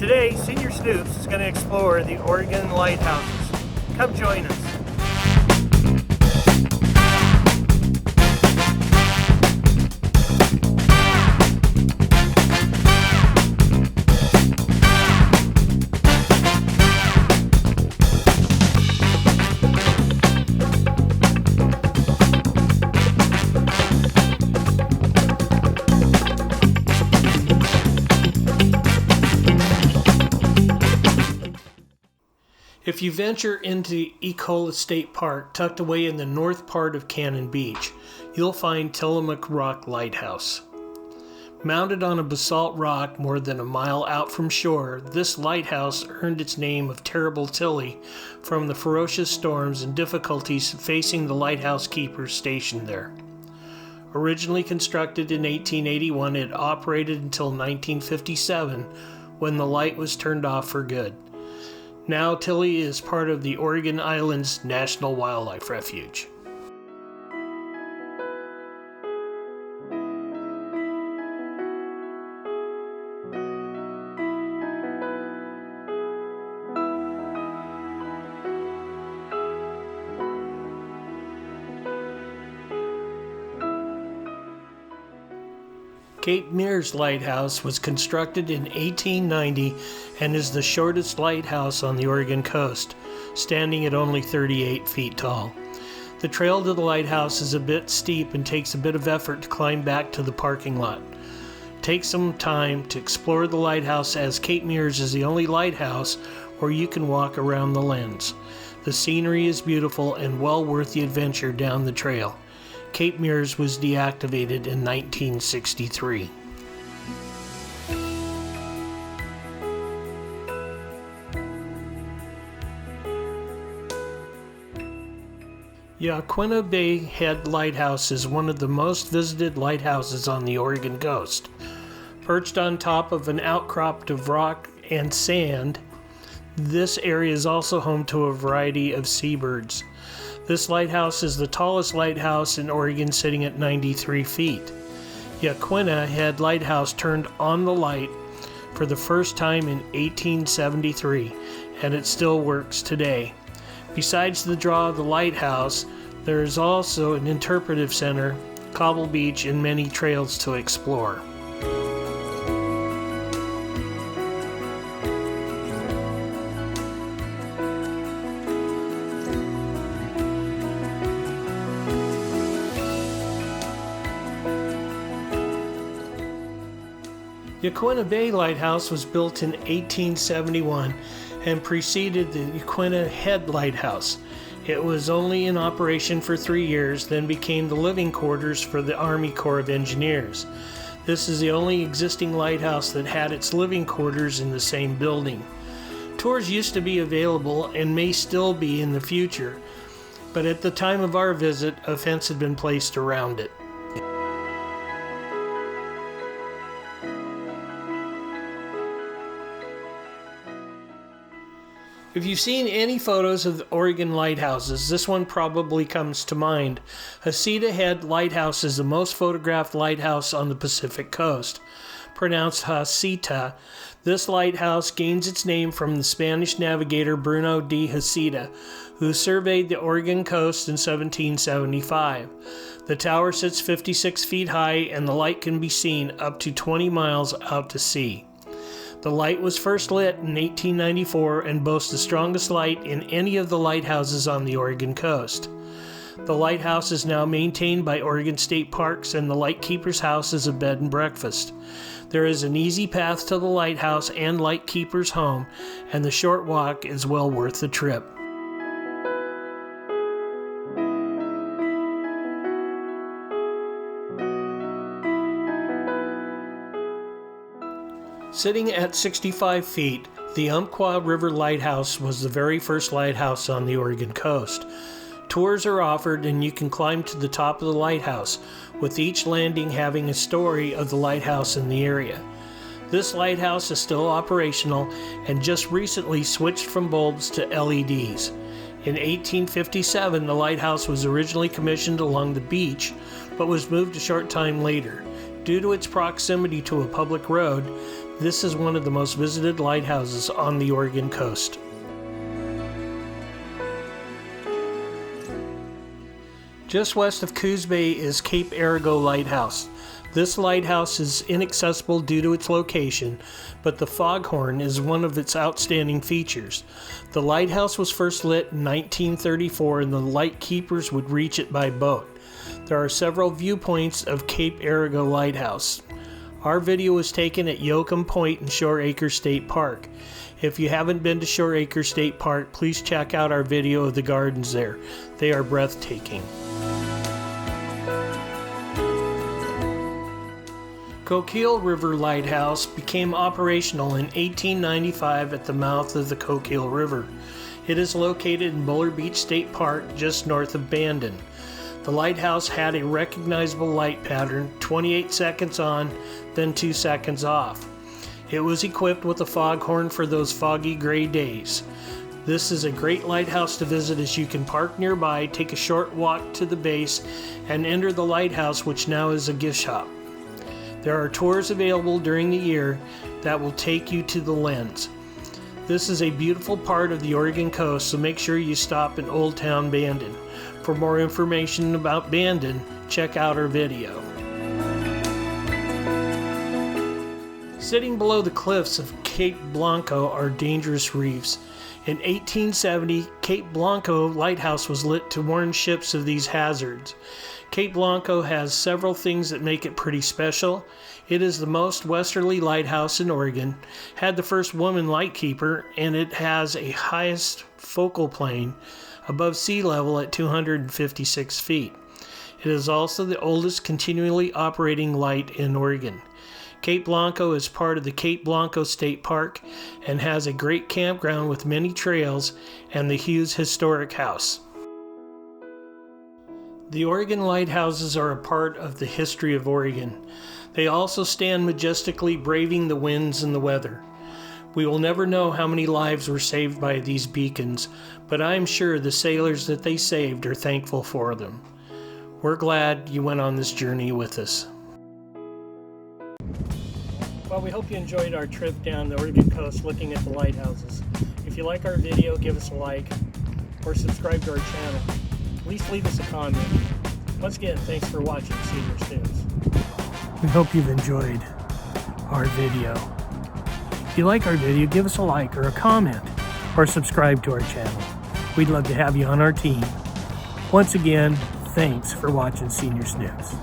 Today, Senior Snoops is going to explore the Oregon lighthouses. Come join us. If you venture into Ecola State Park, tucked away in the north part of Cannon Beach, you'll find Tillamook Rock Lighthouse. Mounted on a basalt rock more than a mile out from shore, this lighthouse earned its name of Terrible Tilly from the ferocious storms and difficulties facing the lighthouse keepers stationed there. Originally constructed in 1881, it operated until 1957, when the light was turned off for good. Now Tilly is part of the Oregon Islands National Wildlife Refuge. Cape Meares Lighthouse was constructed in 1890 and is the shortest lighthouse on the Oregon coast, standing at only 38 feet tall. The trail to the lighthouse is a bit steep and takes a bit of effort to climb back to the parking lot. Take some time to explore the lighthouse, as Cape Meares is the only lighthouse where you can walk around the lens. The scenery is beautiful and well worth the adventure down the trail. Cape Meares was deactivated in 1963. Yaquina Bay Head Lighthouse is one of the most visited lighthouses on the Oregon coast. Perched on top of an outcrop of rock and sand, this area is also home to a variety of seabirds. This lighthouse is the tallest lighthouse in Oregon, sitting at 93 feet. Yaquina Head Lighthouse turned on the light for the first time in 1873, and it still works today. Besides the draw of the lighthouse, there is also an interpretive center, Cobble Beach, and many trails to explore. Yaquina Bay Lighthouse was built in 1871 and preceded the Yaquina Head Lighthouse. It was only in operation for 3 years, then became the living quarters for the Army Corps of Engineers. This is the only existing lighthouse that had its living quarters in the same building. Tours used to be available and may still be in the future, but at the time of our visit, a fence had been placed around it. If you've seen any photos of the Oregon lighthouses, this one probably comes to mind. Heceta Head Lighthouse is the most photographed lighthouse on the Pacific coast. Pronounced Heceta, this lighthouse gains its name from the Spanish navigator Bruno de Heceta, who surveyed the Oregon coast in 1775. The tower sits 56 feet high, and the light can be seen up to 20 miles out to sea. The light was first lit in 1894 and boasts the strongest light in any of the lighthouses on the Oregon coast. The lighthouse is now maintained by Oregon State Parks, and the Lightkeeper's House is a bed and breakfast. There is an easy path to the lighthouse and Lightkeeper's home, and the short walk is well worth the trip. Sitting at 65 feet, the Umpqua River Lighthouse was the very first lighthouse on the Oregon coast. Tours are offered, and you can climb to the top of the lighthouse, with each landing having a story of the lighthouse in the area. This lighthouse is still operational and just recently switched from bulbs to LEDs. In 1857, the lighthouse was originally commissioned along the beach but was moved a short time later. Due to its proximity to a public road, this is one of the most visited lighthouses on the Oregon coast. Just west of Coos Bay is Cape Arago Lighthouse. This lighthouse is inaccessible due to its location, but the foghorn is one of its outstanding features. The lighthouse was first lit in 1934 and the light keepers would reach it by boat. There are several viewpoints of Cape Arago Lighthouse. Our video was taken at Yoakum Point in Shore Acre State Park. If you haven't been to Shore Acre State Park, please check out our video of the gardens there. They are breathtaking. Coquille River Lighthouse became operational in 1895 at the mouth of the Coquille River. It is located in Buller Beach State Park just north of Bandon. The lighthouse had a recognizable light pattern, 28 seconds on, then 2 seconds off. It was equipped with a foghorn for those foggy gray days. This is a great lighthouse to visit as you can park nearby, take a short walk to the base, and enter the lighthouse, which now is a gift shop. There are tours available during the year that will take you to the lens. This is a beautiful part of the Oregon coast, so make sure you stop in Old Town Bandon. For more information about Bandon, check out our video. Sitting below the cliffs of Cape Blanco are dangerous reefs. In 1870, Cape Blanco Lighthouse was lit to warn ships of these hazards. Cape Blanco has several things that make it pretty special. It is the most westerly lighthouse in Oregon, had the first woman lightkeeper, and it has a highest focal plane above sea level at 256 feet. It is also the oldest continually operating light in Oregon. Cape Blanco is part of the Cape Blanco State Park and has a great campground with many trails and the Hughes Historic House. The Oregon lighthouses are a part of the history of Oregon. They also stand majestically braving the winds and the weather. We will never know how many lives were saved by these beacons, but I am sure the sailors that they saved are thankful for them. We're glad you went on this journey with us. Well, we hope you enjoyed our trip down the Oregon coast looking at the lighthouses. If you like our video, give us a like or subscribe to our channel. At least leave us a comment. Once again, thanks for watching Seniors News. We hope you've enjoyed our video. If you like our video, give us a like or a comment or subscribe to our channel. We'd love to have you on our team. Once again, thanks for watching Seniors News.